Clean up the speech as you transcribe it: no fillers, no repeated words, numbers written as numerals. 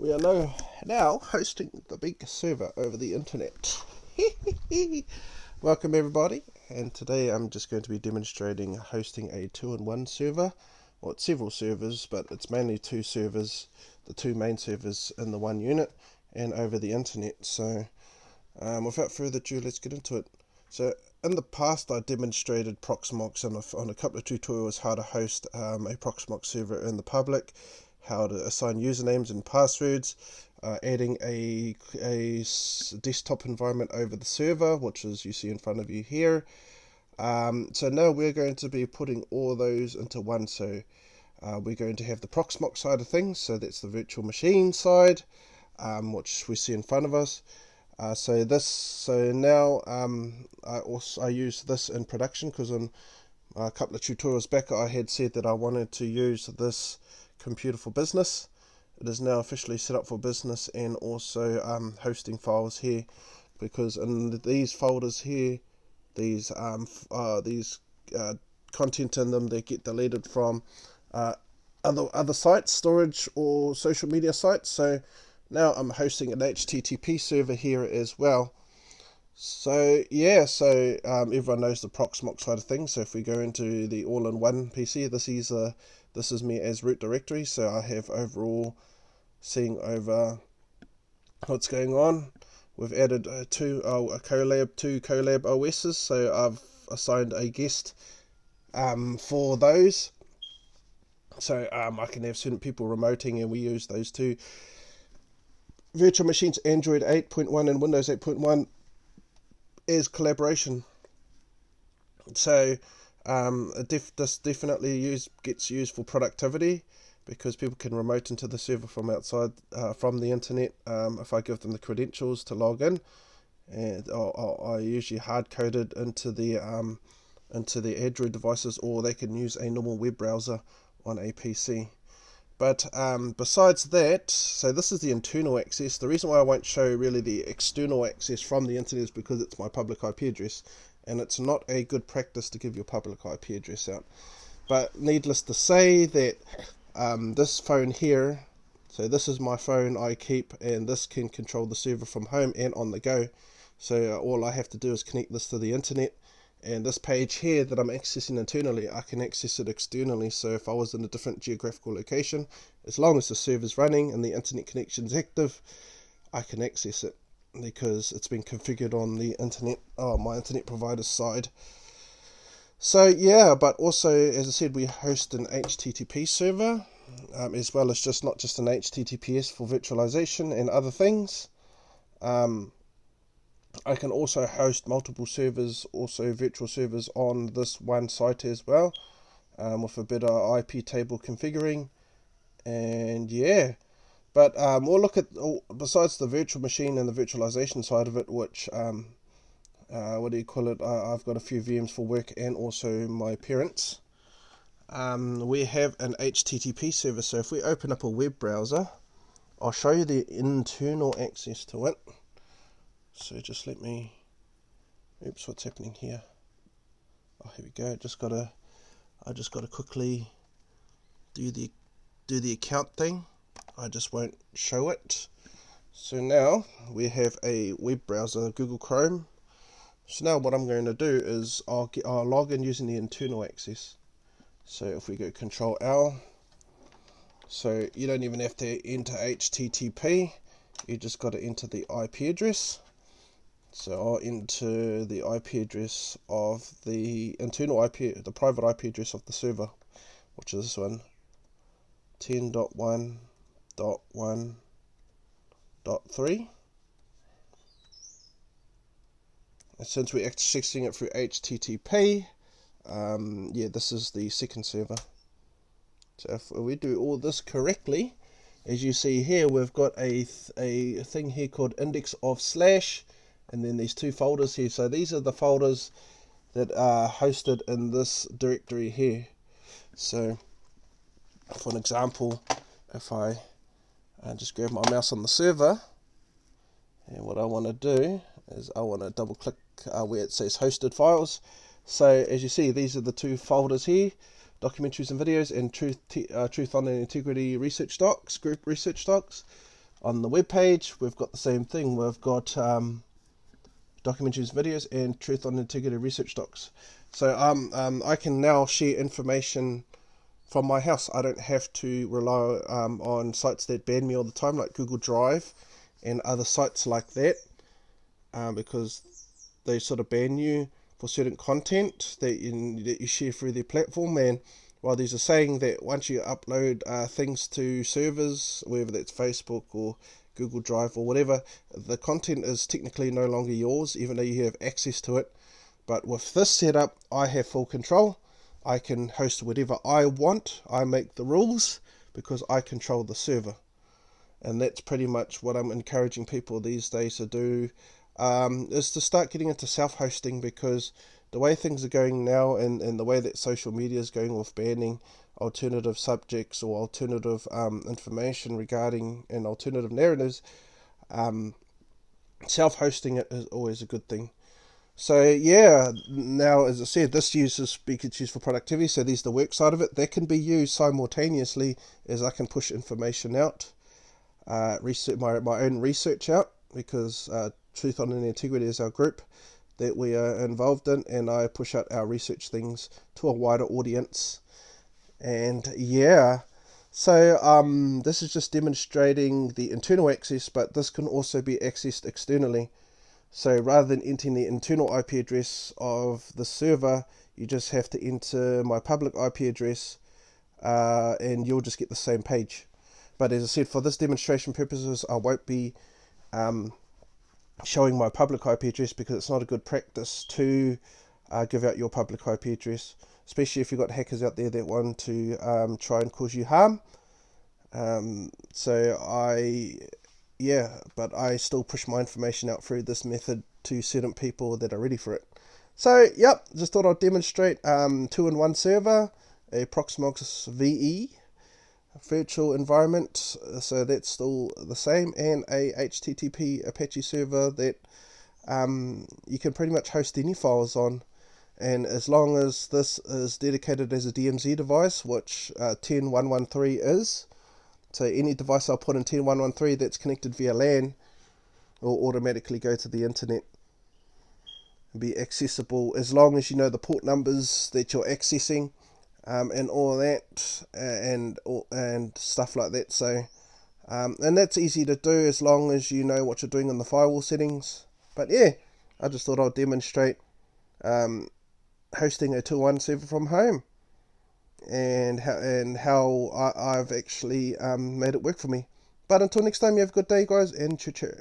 We are now hosting the big server over the internet. Welcome everybody, and today I'm just going to be demonstrating hosting a 2-in-1 server. Well, it's several servers, but it's mainly two servers, the two main servers in the one unit, and over the internet. So without further ado, let's get into it. So in the past I demonstrated Proxmox on a couple of tutorials how to host a Proxmox server in the public, how to assign usernames and passwords, adding a desktop environment over the server, which is you see in front of you here. So now we're going to be putting all those into one. So we're going to have the Proxmox side of things, so that's the virtual machine side, which we see in front of us. So now I use this in production because on a couple of tutorials back I had said that I wanted to use this computer for business. It is now officially set up for business, and also hosting files here, because in these folders here, these content in them, they get deleted from other sites, storage or social media sites. So now I'm hosting an HTTP server here as well. So yeah, everyone knows the Proxmox side of things. So if we go into the all-in-one PC, this is me as root directory. So I have overall seeing over what's going on. We've added two collab OSs. So I've assigned a guest for those. So I can have certain people remoting, and we use those two virtual machines, Android 8.1 and Windows 8.1, as collaboration. So this definitely gets used for productivity, because people can remote into the server from outside, from the internet, if I give them the credentials to log in, and I usually hard coded into the Android devices, or they can use a normal web browser on a PC. But besides that, so this is the internal access. The reason why I won't show really the external access from the internet is because it's my public IP address, and it's not a good practice to give your public IP address out. But needless to say that this phone here, so this is my phone I keep, and this can control the server from home and on the go. So all I have to do is connect this to the internet. And this page here that I'm accessing internally, I can access it externally. So if I was in a different geographical location, as long as the server's running and the internet connection's active, I can access it, because it's been configured on the internet, my internet provider's side. So yeah, but also, as I said, we host an HTTP server, as well as not just an HTTPS for virtualization and other things. I can also host multiple servers, also virtual servers, on this one site as well, with a better IP table configuring. And yeah, but we'll look at, besides the virtual machine and the virtualization side of it, which what do you call it? I've got a few VMs for work and also my parents. We have an HTTP server. So if we open up a web browser, I'll show you the internal access to it. So just let me, oops, what's happening here? Oh, here we go. I just gotta quickly do the account thing. I just won't show it. So now we have a web browser, Google Chrome. So now what I'm going to do is I'll log in using the internal access. So if we go Control L, so you don't even have to enter HTTP. You just got to enter the IP address. So I'll enter the IP address of the internal IP, the private IP address of the server, which is this one, 10.1.1.3. And since we're accessing it through HTTP, yeah, this is the second server. So if we do all this correctly, as you see here, we've got a thing here called index of slash, and then these two folders here. So these are the folders that are hosted in this directory here. So for an example, if I just grab my mouse on the server, and what I want to do is I want to double click where it says hosted files. So as you see, these are the two folders here: documentaries and videos, and truth on and integrity research docs, group research docs. On the webpage, we've got the same thing. We've got documentaries, videos, and truth on integrity research docs. So I can now share information from my house. I don't have to rely on sites that ban me all the time, like Google Drive and other sites like that, because they sort of ban you for certain content that you share through their platform. And while there's a saying that once you upload things to servers, whether that's Facebook or Google Drive or whatever, the content is technically no longer yours, even though you have access to it. But with this setup, I have full control. I can host whatever I want. I make the rules because I control the server. And that's pretty much what I'm encouraging people these days to do, is to start getting into self-hosting, because the way things are going now, and the way that social media is going with banning alternative subjects or alternative information regarding and alternative narratives, self-hosting it is always a good thing. So yeah, now as I said, this uses Beacon's used for productivity, so there's the work side of it. That can be used simultaneously as I can push information out, research my own research out, because Truth on Integrity is our group that we are involved in, and I push out our research things to a wider audience. And yeah, so this is just demonstrating the internal access, but this can also be accessed externally. So rather than entering the internal IP address of the server, you just have to enter my public IP address, and you'll just get the same page. But as I said, for this demonstration purposes, I won't be showing my public IP address, because it's not a good practice to give out your public IP address, especially if you've got hackers out there that want to try and cause you harm. But I still push my information out through this method to certain people that are ready for it. So, yep, just thought I'd demonstrate 2-in-1 server, a Proxmox VE virtual environment, so that's still the same, and a HTTP Apache server that you can pretty much host any files on. And as long as this is dedicated as a DMZ device, which 10.113 is, so any device I'll put in 10.113 that's connected via LAN will automatically go to the internet and be accessible, as long as you know the port numbers that you're accessing, and all that, and stuff like that. So and that's easy to do as long as you know what you're doing in the firewall settings. But yeah, I just thought I'd demonstrate hosting a 2-in-1 server from home, and how I've actually made it work for me. But until next time, you have a good day, guys, and choo-choo.